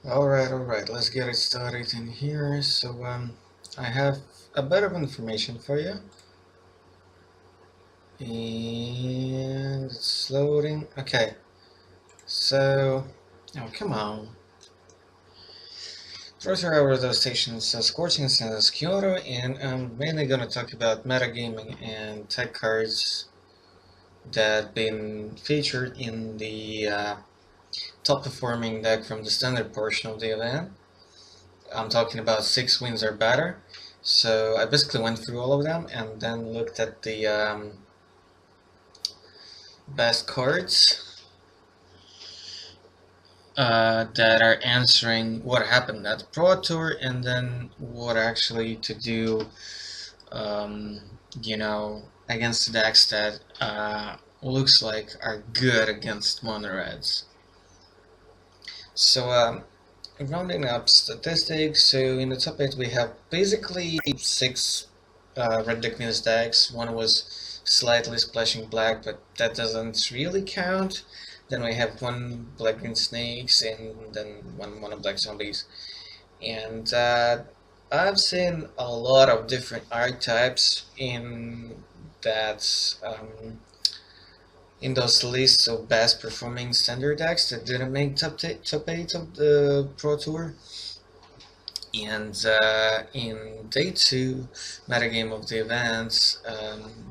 Alright, let's get it started in here. I have a bit of information for you, and it's loading. Okay, so, oh, come on. First, our Devastation says Scorching says Kyoto, and I'm mainly gonna talk about metagaming and tech cards that been featured in the top performing deck from the standard portion of the event. I'm talking about 6 wins or better. So I basically went through all of them and then looked at the best cards that are answering what happened at the Pro Tour and then what actually to do, um, against the decks that looks like are good against mono reds. So rounding up statistics, so in the top 8 we have basically 6 red deck means decks. One was slightly splashing black, but that doesn't really count. Then we have 1 black green snakes and then 1 monoblack zombies. And I've seen a lot of different archetypes that in those lists of best performing standard decks that didn't make top 8 of the Pro Tour. And in day 2 metagame of the events,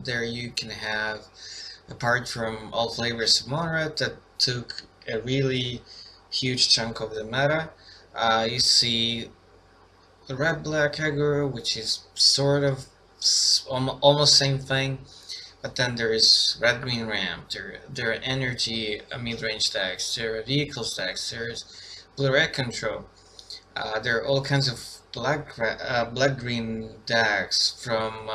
there you can have, apart from all flavors of Monrad that took a really huge chunk of the meta, you see the red black aggro, which is sort of almost same thing. But then there is red green ramp, there are energy mid-range decks, there are vehicle stacks, there's blue red control. There are all kinds of black green decks from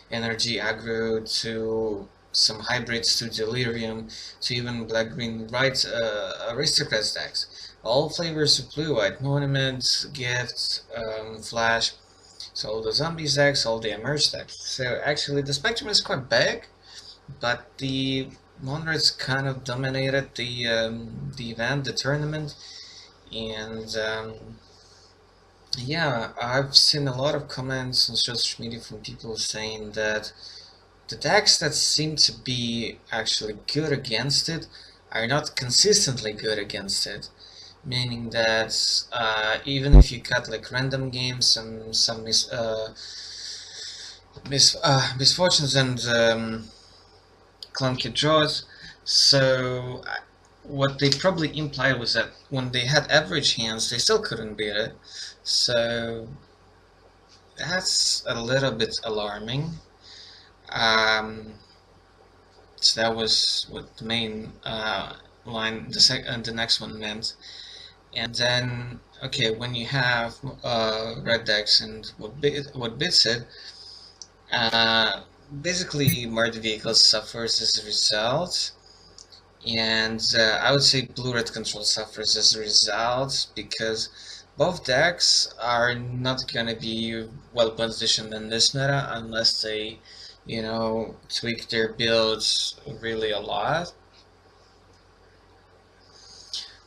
energy aggro to some hybrids to delirium to even black green right aristocrats decks. All flavors of blue white, monument, gift, flash. So all the zombies decks, all the emerge decks. So actually the spectrum is quite big, but the Monreds kind of dominated the event, the tournament, and yeah, I've seen a lot of comments on social media from people saying that the decks that seem to be actually good against it are not consistently good against it. Meaning that even if you cut like random games and some misfortunes and clunky draws, so what they probably implied was that when they had average hands, they still couldn't beat it. So that's a little bit alarming. So that was what the main line, the next one meant. And then, okay, when you have red decks and what bits it, basically Murder Vehicles suffers as a result, and I would say Blue-Red Control suffers as a result because both decks are not gonna be well positioned in this meta unless they, tweak their builds really a lot.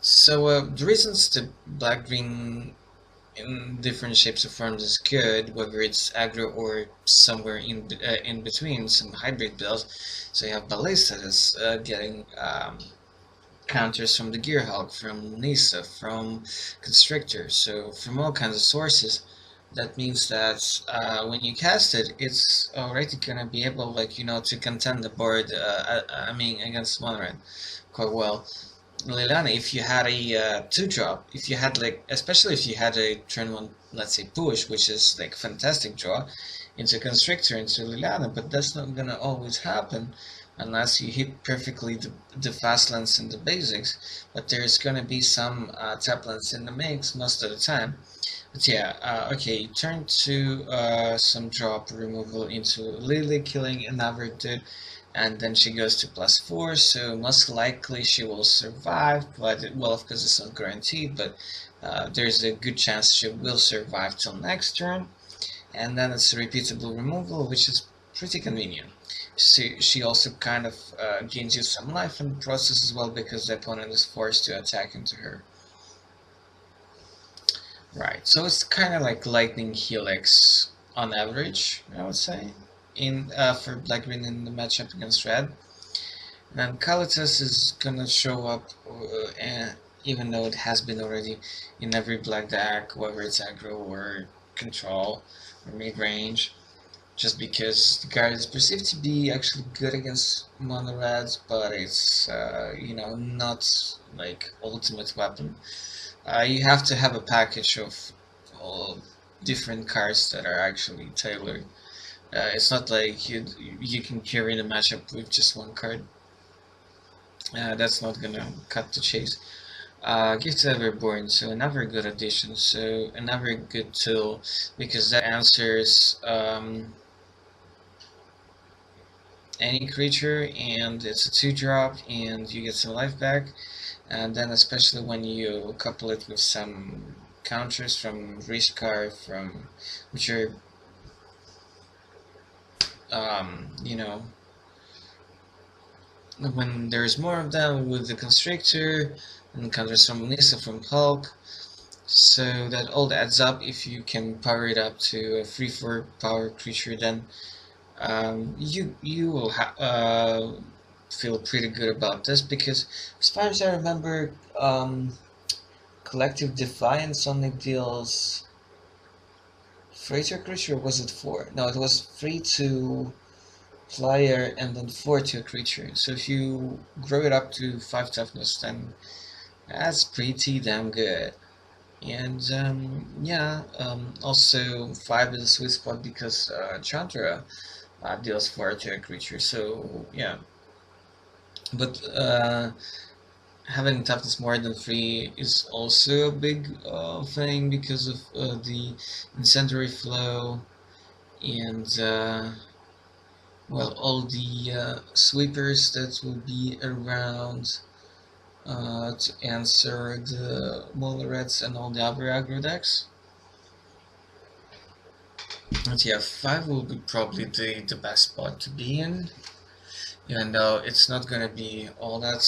So the reasons the black-green in different shapes or forms is good, whether it's aggro or somewhere in between, some hybrid builds. So you have Ballista that's getting counters from the Gearhulk, from Nisa, from Constrictor, so from all kinds of sources. That means that when you cast it, it's already gonna be able, to contend the board. Against Monrad quite well. Liliana, if you had a 2-drop, if you had especially if you had a turn 1, let's say push, which is like fantastic draw, into Constrictor, into Liliana, but that's not gonna always happen unless you hit perfectly the fast lands and the basics, but there's gonna be some tap lands in the mix most of the time. But yeah, okay, turn to some drop removal into Lily, killing another dude, and then she goes to +4, so most likely she will survive, but, well, of course it's not guaranteed, but there's a good chance she will survive till next turn, and then it's a repeatable removal, which is pretty convenient. She also kind of gains you some life in the process as well, because the opponent is forced to attack into her. Right. So it's kind of like Lightning Helix on average, I would say, in for black green in the matchup against red. And then Kalitas is gonna show up, and even though it has been already in every black deck, whether it's aggro or control or mid range, just because the card is perceived to be actually good against mono reds, but it's not like ultimate weapon. You have to have a package of all different cards that are actually tailored. It's not like you can carry the matchup with just one card. That's not gonna cut the chase. Gift Everborn, so another good addition, so another good tool, because that answers any creature, and it's a 2-drop, and you get some life back, and then especially when you couple it with some counters from Rishkar, from which are, you know, when there's more of them with the Constrictor, and counters from Nissa, from Hulk, so that all adds up. If you can power it up to a 3/4 power creature, then you will feel pretty good about this, because as far as I remember, Collective Defiance only deals 3 to a creature, or was it 4? No, it was 3 to player and then 4 to a creature. So if you grow it up to 5 toughness, then that's pretty damn good. And also 5 is a sweet spot because Chandra deals 4 to a creature. So yeah, but having toughness more than 3 is also a big thing because of the incendiary flow and well, all the sweepers that will be around to answer the mono reds and all the other aggro decks. But yeah, 5 will be probably the best spot to be in, even though it's not going to be all that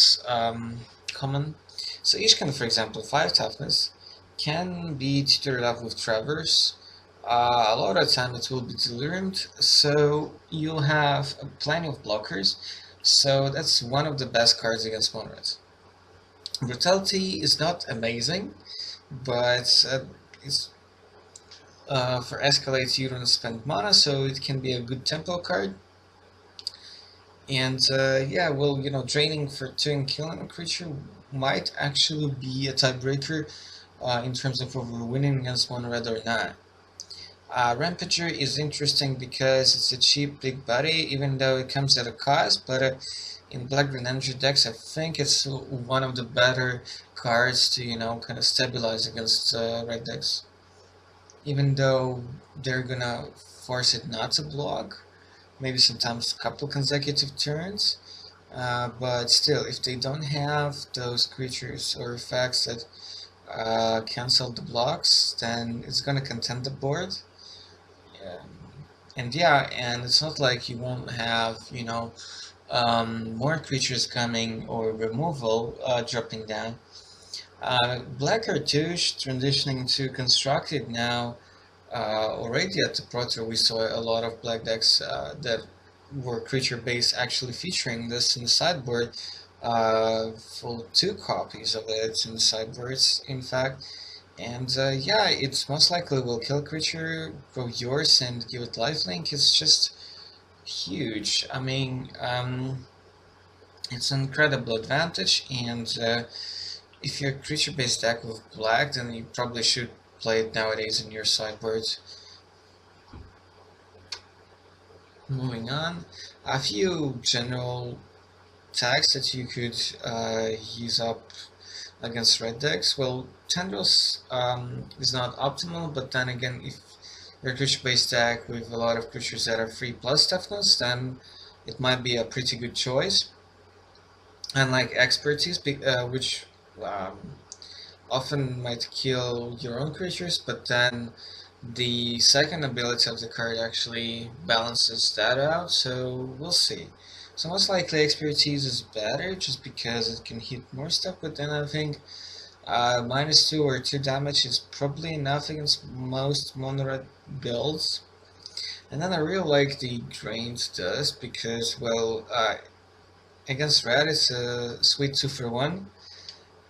common. So Ishkan, for example, 5 toughness, can be tutored up with Traverse. A lot of the time it will be deliriumed, so you'll have plenty of blockers. So that's one of the best cards against mono reds. Brutality is not amazing, but it's for escalates you don't spend mana, so it can be a good tempo card. And yeah, well, draining for 2 and killing a creature might actually be a tiebreaker in terms of whether we're winning against mono red or not. Rampager is interesting because it's a cheap big body, even though it comes at a cost, but in Black Green Energy decks, I think it's one of the better cards to, kind of stabilize against red decks. Even though they're gonna force it not to block, maybe sometimes a couple consecutive turns, but still, if they don't have those creatures or effects that cancel the blocks, then it's gonna contend the board. And yeah, and it's not like you won't have, more creatures coming or removal dropping down. Black Cartouche transitioning to Constructed now. Already at the Pro Tour, we saw a lot of black decks that were creature based actually featuring this in the sideboard. Full 2 copies of it in the sideboards, in fact. And yeah, it most likely will kill creature, grow yours, and give it lifelink. It's just huge. I mean, it's an incredible advantage, and if you're a creature-based deck with black, then you probably should play it nowadays in your sideboards. Moving on, a few general tags that you could use up against red decks. Well, Tendrils is not optimal, but then again, if you're a creature-based deck with a lot of creatures that are 3+ toughness, then it might be a pretty good choice. Unlike Expertise, which often might kill your own creatures, but then the second ability of the card actually balances that out, so we'll see. So most likely Expertise is better, just because it can hit more stuff, but then I think -2 or 2 damage is probably enough against most mono-red builds. And then I really like the Grains Dust because, well, against red it's a sweet 2 for 1.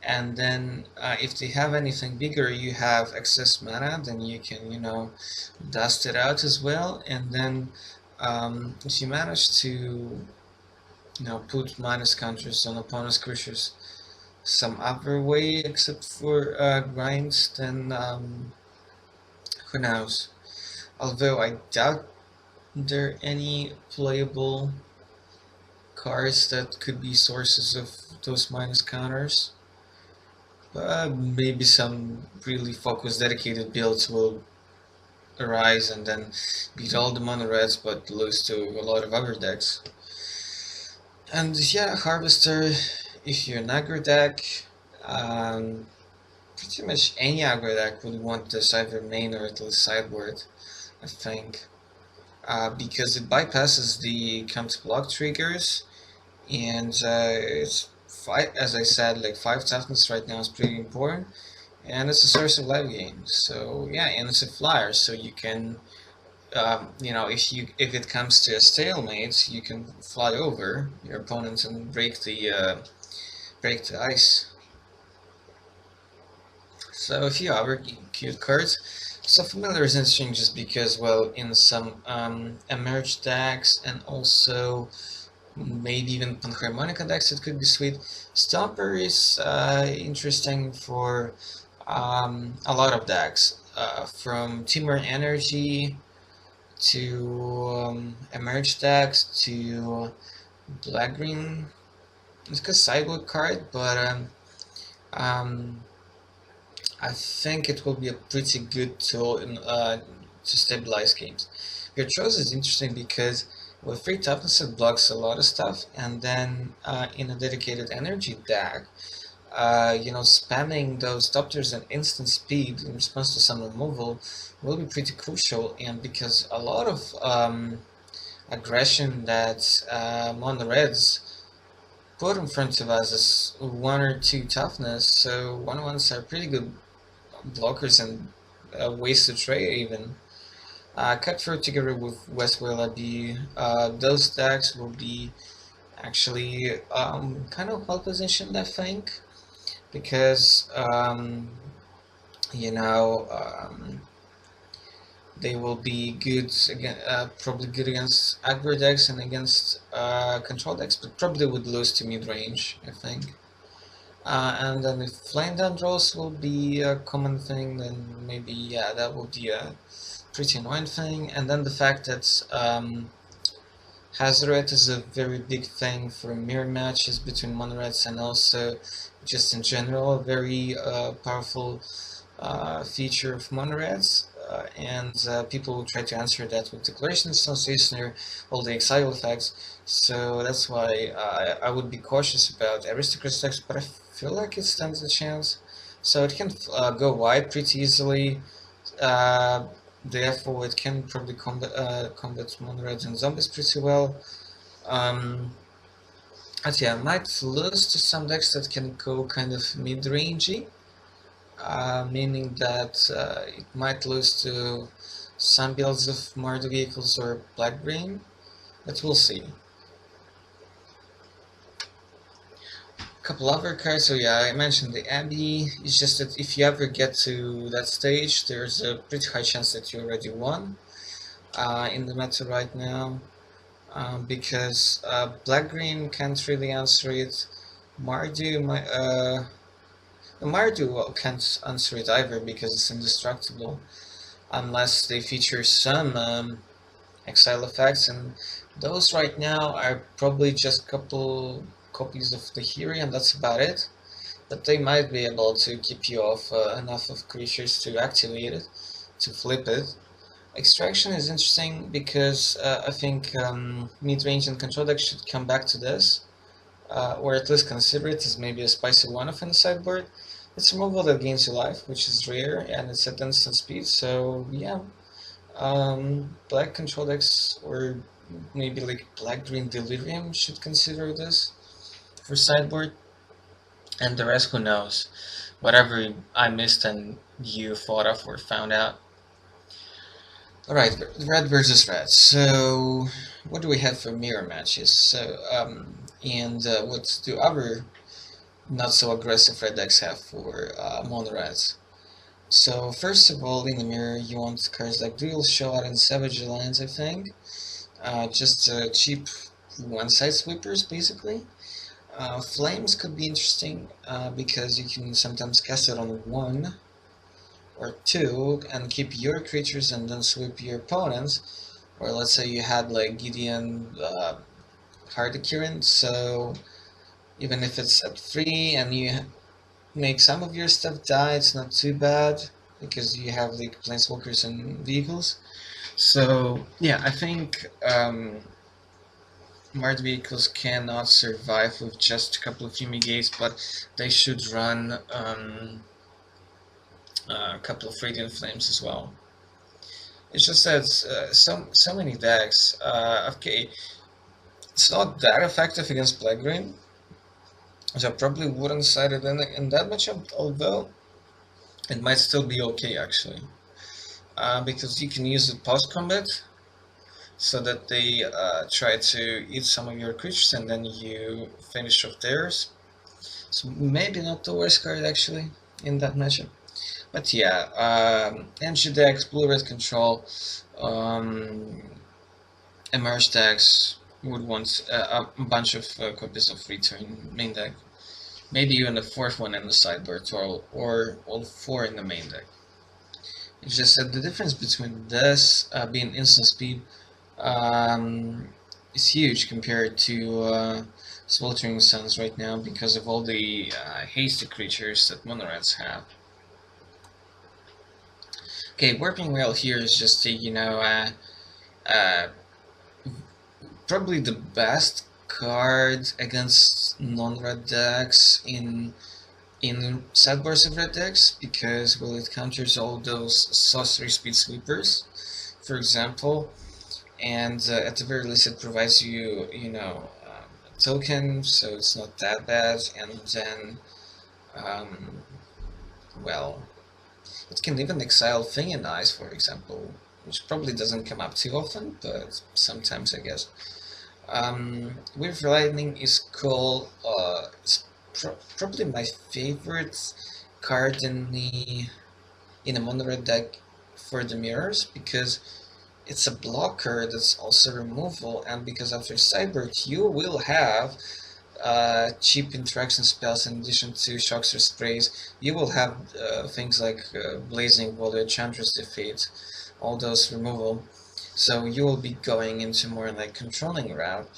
And then if they have anything bigger, you have excess mana, then you can, dust it out as well. And then if you manage to, put minus counters on opponent's creatures some other way except for grinds, then who knows. Although I doubt there are any playable cards that could be sources of those minus counters. Maybe some really focused, dedicated builds will arise and then beat all the mono reds but lose to a lot of other decks. And yeah, Harvester, if you're an aggro deck, pretty much any aggro deck would want this either main or at least sideboard, I think. Because it bypasses the counter block triggers, and it's as I said, like 5 toughness right now is pretty important, and it's a source of life gain. So yeah, and it's a flyer, so you can, if it comes to a stalemate, you can fly over your opponent and break the ice. So a few other cute cards. So Familiar is interesting just because, well, in some emerged decks and also maybe even Panharmonica decks it could be sweet. Stomper is interesting for a lot of decks, from Timber Energy to emerged decks to black-green. It's a sideboard card, but I think it will be a pretty good tool to stabilize games. Your choice is interesting because with 3 toughness it blocks a lot of stuff, and then in a dedicated energy deck, spamming those Doctors at instant speed in response to some removal will be pretty crucial, and because a lot of aggression that mono reds put in front of us is 1 or 2 toughness, so 1/1s are pretty good blockers and ways to trade even. Cutthroat together with West Willoughby, those decks will be actually kind of well positioned, I think, because they will be good again, probably good against aggro decks and against control decks, but probably would lose to mid range, I think. And then if Flame Down draws will be a common thing, then maybe, yeah, that will be a pretty annoying thing. And then the fact that Hazoret is a very big thing for mirror matches between mono reds, and also just in general a very powerful feature of mono reds. And people will try to answer that with Declaration Association or all the exile effects. So that's why I would be cautious about Aristocrat decks, but I feel like it stands a chance. So it can go wide pretty easily. Therefore, it can probably combat mono reds and zombies pretty well. But yeah, I might lose to some decks that can go kind of mid-rangey. Meaning that it might lose to some builds of Mardu vehicles or black-green, but we'll see. A couple other cards, so yeah, I mentioned the Abbey. It's just that if you ever get to that stage, there's a pretty high chance that you already won in the meta right now, because black-green can't really answer it. Mardu can't answer it either because it's indestructible, unless they feature some exile effects, and those right now are probably just a couple copies of the Hiri, and that's about it. But they might be able to keep you off enough of creatures to activate it, to flip it. Extraction is interesting because I think mid-range and control decks should come back to this, or at least consider it as maybe a spicy one-off in the sideboard. It's a removal that gains you life, which is rare, and it's at instant speed, so yeah. Black control decks, or maybe like black-green Delirium, should consider this for sideboard, and the rest, who knows. whatever I missed and you thought of or found out. Alright, red versus red. So, what do we have for mirror matches? So, what do other not so aggressive red decks have for mono reds? So, first of all, in the mirror, you want cards like Dual Shot and Savage Alliance, I think. Just cheap one-side sweepers, basically. Flames could be interesting because you can sometimes cast it on one or two and keep your creatures and then sweep your opponents. Or let's say you had like Gideon Hardikirin, so even if it's at 3 and you make some of your stuff die, it's not too bad because you have like planeswalkers and vehicles. So yeah, I think Mart vehicles cannot survive with just a couple of fumigates, but they should run a couple of Radiant Flames as well. It's just that so many decks. Okay, it's not that effective against Black-Green, so I probably wouldn't side it in that matchup, although it might still be okay actually. Because you can use it post-combat, so that they try to eat some of your creatures and then you finish off theirs. So maybe not the worst card actually in that matchup. But yeah, MtG decks, blue-red control, emerge decks would want a bunch of copies of Return main deck. Maybe even a fourth one in the sideboard, or all 4 in the main deck. It's just that the difference between this being instant speed is huge compared to Sweltering Suns right now because of all the hasty creatures that mono reds have. Okay, Warping Rail here is just a, probably the best card against non-red decks in sideboards of red decks because, well, it counters all those sorcery speed sweepers, for example, and at the very least it provides you, a token, so it's not that bad, and then, well, it can even exile Thing and Eyes, for example, which probably doesn't come up too often, but sometimes, I guess. With Lightning is cool. It's probably my favorite card in a mono red deck for the mirrors because it's a blocker that's also removal, and because after sideboard you will have cheap interaction spells in addition to shocks or sprays. You will have things like Blazing Volley, Enchantress Defeat, all those removal. So you will be going into more like controlling route.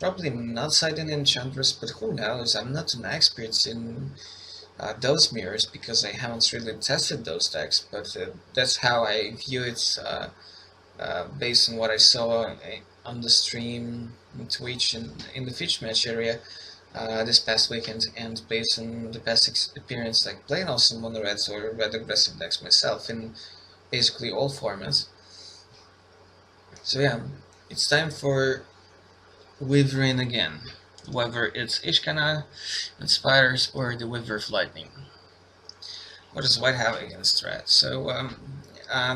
Probably not siding Enchantress, but who knows? I'm not an expert in those mirrors because I haven't really tested those decks, but that's how I view it based on what I saw on the stream, on Twitch, and in the Twitch match area this past weekend, and based on the past experience, like playing also mono reds or red aggressive decks myself in basically all formats. So yeah, it's time for Withering again, whether it's Ishkana, Inspires, or the Wither of Lightning. What does White have against red? So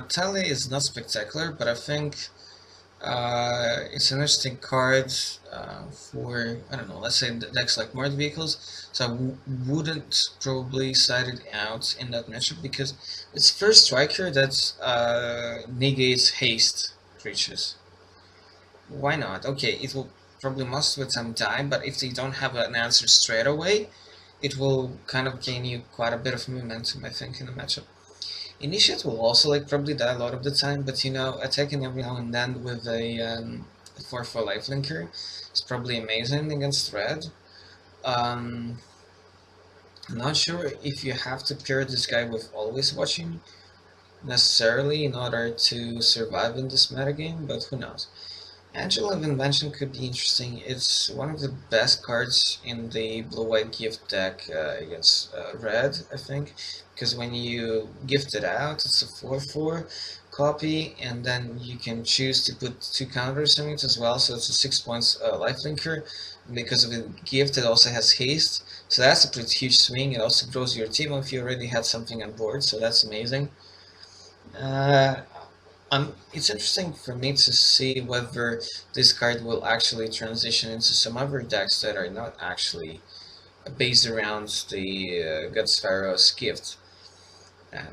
Tally is not spectacular, but I think it's an interesting card for, I don't know, let's say decks like Mart vehicles, so I wouldn't probably side it out in that matchup because it's first striker that negates haste creatures. Why not? Okay, it will probably most of the time die, but if they don't have an answer straight away, it will kind of gain you quite a bit of momentum, I think, in the matchup. Initiate will also probably die a lot of the time, but attacking every now and then with a 4/4 lifelinker is probably amazing against red. I'm not sure if you have to pair this guy with Always Watching necessarily in order to survive in this metagame, but who knows. Angel of Invention could be interesting. It's one of the best cards in the blue-white gift deck against red, I think, because when you gift it out, it's a 4/4 copy, and then you can choose to put 2 counters on it as well, so it's a 6 points lifelinker. Because of the gift, it also has haste, So that's a pretty huge swing. It also grows your team if you already had something on board, so that's amazing. Uh, it's interesting for me to see whether this card will actually transition into some other decks that are not actually based around the God's Pharaoh's gift.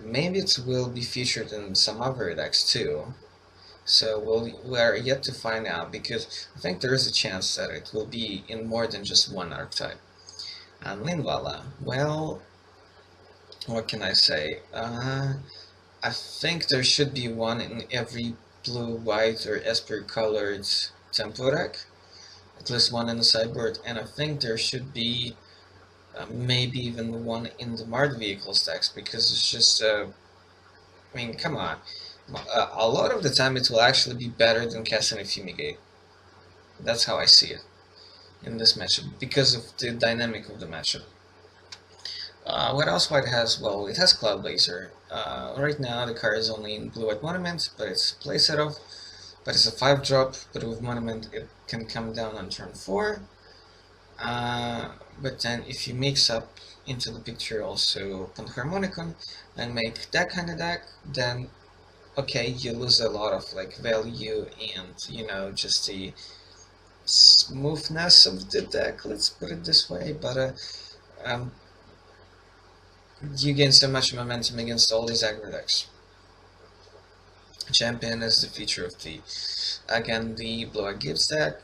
Maybe it will be featured in some other decks too. So we're yet to find out, because I think there is a chance that it will be in more than just one archetype. And Linvala, well, what can I say? I think there should be one in every blue, white, or Esper colored tempo deck. At least one in the sideboard, and I think there should be maybe even one in the Mard vehicles decks, because it's just, I mean, come on. A lot of the time it will actually be better than casting a Fumigate. That's how I see it in this matchup, because of the dynamic of the matchup. What else White has? Well, it has Cloud Blazer. Right now the card is only in Blue-White Monument, but it's a play set of. But it's a 5-drop, but with Monument it can come down on turn 4. But then if you mix up into the picture also Panharmonicon and make that kind of deck, then okay, you lose a lot of like value and, you know, just the smoothness of the deck, let's put it this way. But you gain so much momentum against all these aggro decks. Champion is the feature of the, again, the Blowout Gibbs deck.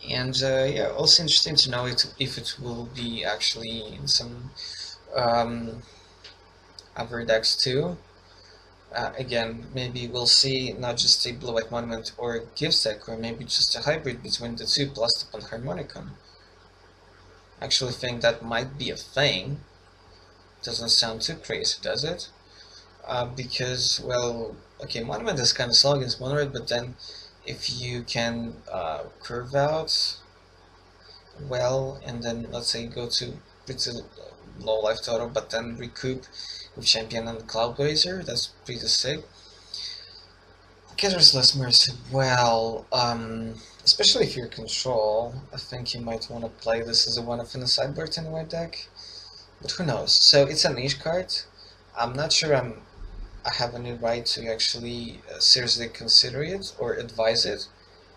Yeah, also interesting to know if it will be actually in some other decks too. Again, maybe we'll see not just a Blue-White Monument or Gibbs deck, or maybe just a hybrid between the two plus the Panharmonicon. I actually think that might be a thing. Doesn't sound too crazy, does it? Because, well, okay, Monument is kind of slow against Mono Red, but then if you can curve out well, and then let's say go to pretty low life total, but then recoup with Champion and Cloud Blazer, that's pretty sick. Gather's Less Mercy, well, especially if you're control, I think you might want to play this as a one-off in a sideboard in a white deck, but who knows. So it's a niche card. I'm not sure I have any right to actually seriously consider it or advise it,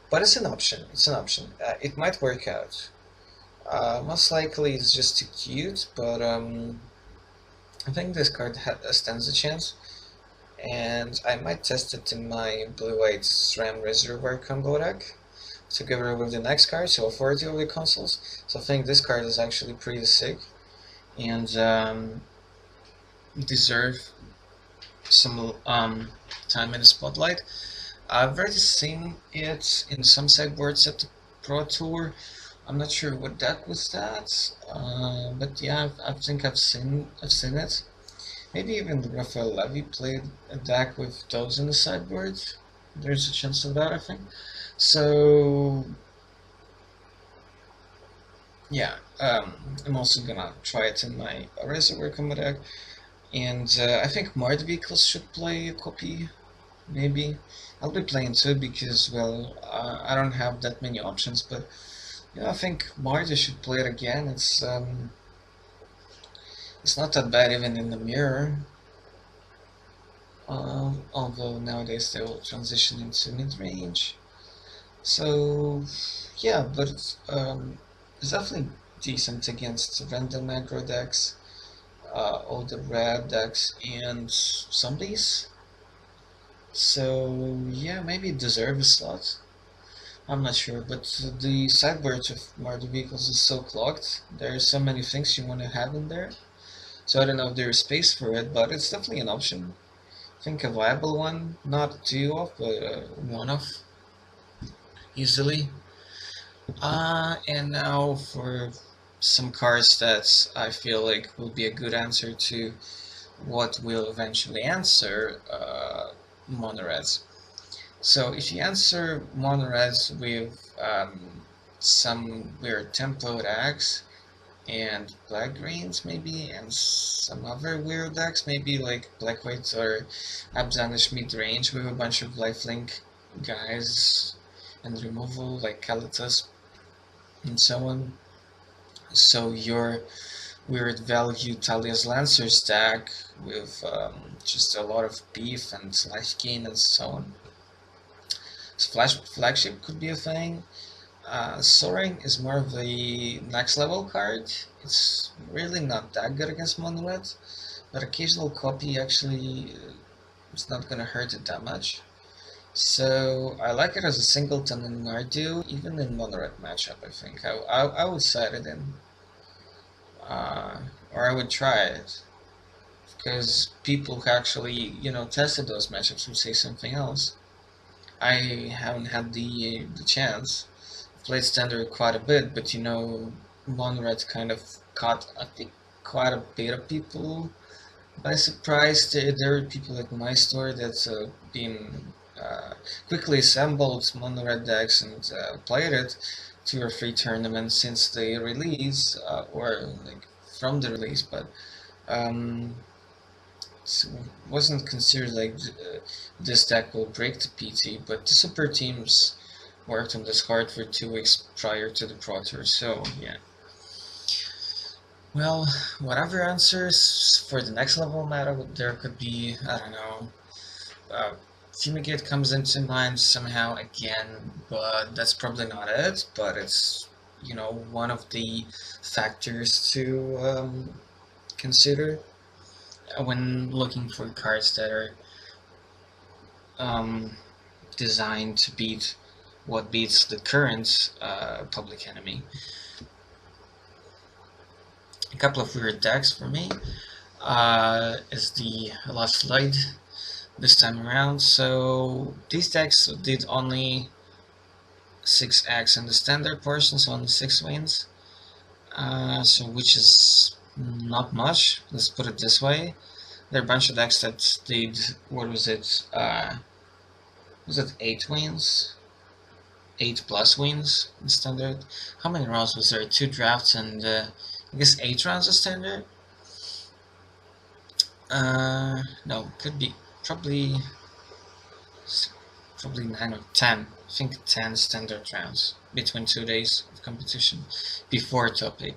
but it's an option. It's an option. It might work out. Most likely it's just too cute, but I think this card stands a chance, and I might test it in my Blue-White SRAM Reservoir combo deck together with the next card, so Authority of the Consoles. So I think this card is actually pretty sick, and deserve some time in the spotlight. I've already seen it in some sideboards at the Pro Tour. I'm not sure what deck was that, but yeah, I think I've seen it. Maybe even Raphael Levy played a deck with those in the sideboard. There's a chance of that, I think. So yeah, I'm also gonna try it in my Reservoir combo deck. And I think Mard vehicles should play a copy, maybe. I'll be playing too, because, well, I don't have that many options, but yeah, I think Mard should play it again. It's not that bad even in the mirror. Although nowadays they will transition into mid-range. So yeah, but it's definitely decent against random aggro decks. All the red decks and zombies. So yeah, maybe it deserves a slot. I'm not sure, but the sideboard of Mardu vehicles is so clogged. There are so many things you want to have in there. So I don't know if there is space for it, but it's definitely an option. I think a viable one, not two off, but one off easily. And now for some cards that I feel like will be a good answer to what will eventually answer mono reds. So if you answer mono reds with some weird tempo decks and black greens maybe, and some other weird decks, maybe like black white or Abzanish mid range with a bunch of lifelink guys and removal like Kalitas and so on. So your weird value Talia's Lancer stack with just a lot of beef and life gain and so on. So flagship could be a thing. Soaring is more of a next level card. It's really not that good against mono red, but occasional copy actually is not gonna hurt it that much. So I like it as a singleton in Nardu, even in mono red matchup. I think I would side it in, or I would try it, because people who actually tested those matchups would say something else. I haven't had the chance. I've played standard quite a bit, but mono red kind of caught I think quite a bit of people by surprise. There were people at my store that's been quickly assembled mono red decks and played it 2 or 3 tournaments since the release, or like from the release, but um, so wasn't considered like this deck will break the PT, but the super teams worked on this hard for 2 weeks prior to the Pro Tour, so yeah. Well, whatever answers for the next level meta, there could be, I don't know, Fumigate comes into mind somehow again, but that's probably not it, but it's, one of the factors to consider when looking for cards that are designed to beat what beats the current public enemy. A couple of weird decks for me is the last slide this time around. So these decks did only 6x in the standard portion, so only 6 wins. So which is not much. Let's put it this way. There are a bunch of decks that did, what was it? Was it 8 wins? 8+ wins in standard. How many rounds was there? 2 drafts and I guess 8 rounds of standard. No, could be probably 9 or 10. I think 10 standard rounds between 2 days of competition before top 8.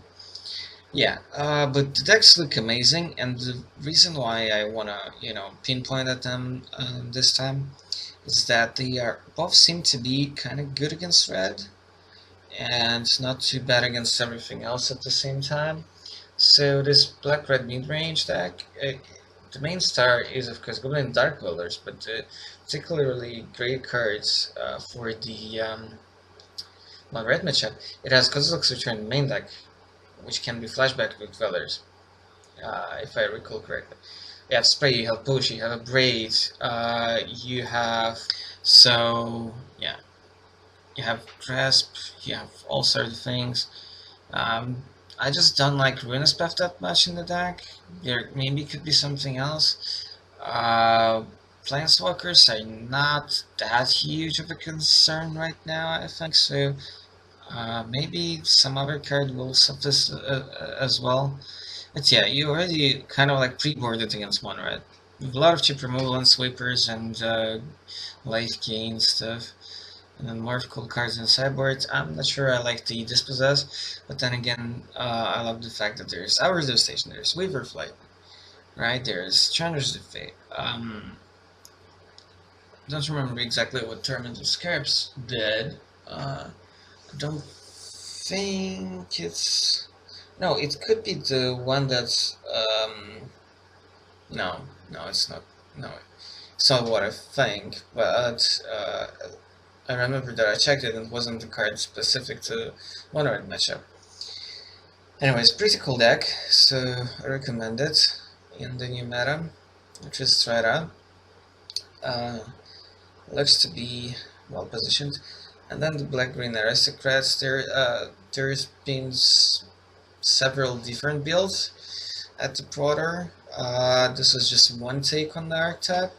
Yeah, but the decks look amazing, and the reason why I wanna, pinpoint at them this time is that they are both seem to be kind of good against red, and not too bad against everything else at the same time. So this black-red mid-range deck, the main star is of course Goblin Dark Dwellers, but particularly great cards for the red matchup. It has Kozilek's Return main deck, which can be flashback with Dwellers, if I recall correctly. You have Spray, you have Push, you have a Braid, you have, so yeah, you have Grasp, you have all sorts of things. I just don't like Ruinous Path that much in the deck. There maybe could be something else. Planeswalkers are not that huge of a concern right now, I think, so maybe some other card will suffice as well. But yeah, you already kind of like pre-boarded against mono red. With a lot of chip removal and sweepers and life gain stuff. And then more cool cards in sideboard. I'm not sure I like the Dispossess, but then again, I love the fact that there's Hours Devastation, there's Weaver Flight, right? There's Chandra's Fate. Don't remember exactly what Tournament of Scarabs did. I don't think it's... No, it could be the one that's... No, it's not. No, it's not what I think, but I remember that I checked it and it wasn't the card specific to mono red matchup. Anyways, pretty cool deck, so I recommend it in the new meta, which is Strata. Looks to be well positioned. And then the black-green aristocrats, there's been several different builds at the Protor. This was just one take on the archetype,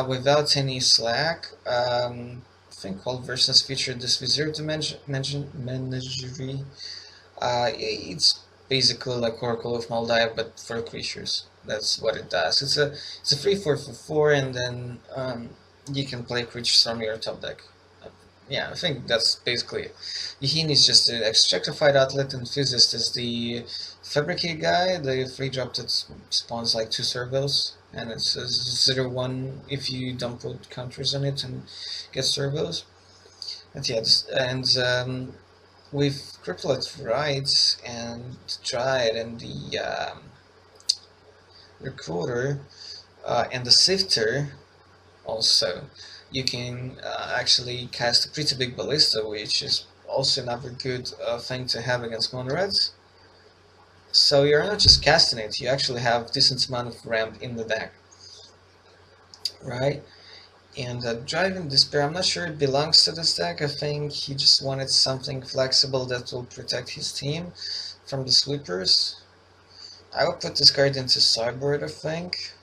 without any slack. I think all versions featured this Wizard Menagerie. It's basically like Oracle of Maldive, but for creatures. That's what it does. It's a free 4 for 4, and then you can play creatures from your top deck. yeah, I think that's basically it. Yahin is just an extractified athlete, and Physicist is the fabricate guy, the free drop that spawns like 2 servos, and it's a 0-1 if you don't put counters on it and get servos. And yeah, with Cripplet Rights and Triad and the Recruiter and the Sifter, also, you can actually cast a pretty big ballista, which is also another good thing to have against mono reds. So you're not just casting it, you actually have decent amount of ramp in the deck, right? And Driving Despair, I'm not sure it belongs to this deck. I think he just wanted something flexible that will protect his team from the sweepers. I would put this card into sideboard, I think,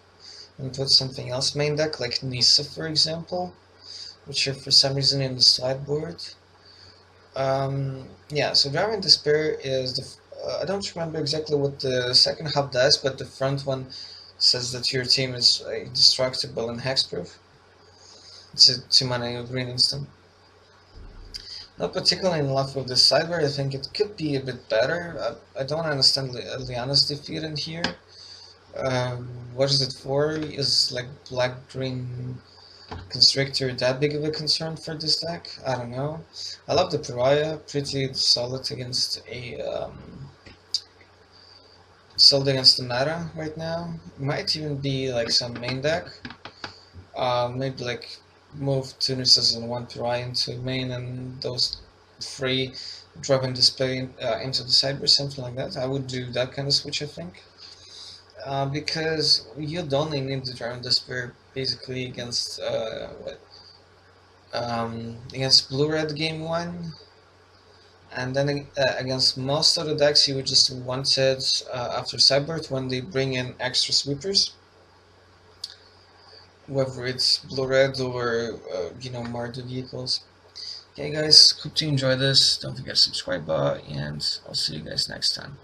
and put something else main deck, like Nissa, for example, which are for some reason in the sideboard. Yeah, so Driving Despair is I don't remember exactly what the second half does, but the front one says that your team is indestructible and hexproof. It's a 2-mana green instant. Not particularly in love with the sideboard. I think it could be a bit better. I don't understand Liana's defeat in here. What is it for? Is like black-green Constrictor that big of a concern for this deck? I don't know. I love the Pariah, pretty solid against the meta right now. Might even be like some main deck. Maybe like move two Nissas and one Pariah into main and those 3 drop and display into the sideboard, something like that. I would do that kind of switch, I think. Because you'd only need to turn Despair basically against against blue-red game 1, and then against most of the decks you would just want it after sideboard when they bring in extra sweepers, whether it's blue-red or more the vehicles. Okay guys, hope you enjoy this. Don't forget to subscribe, and I'll see you guys next time.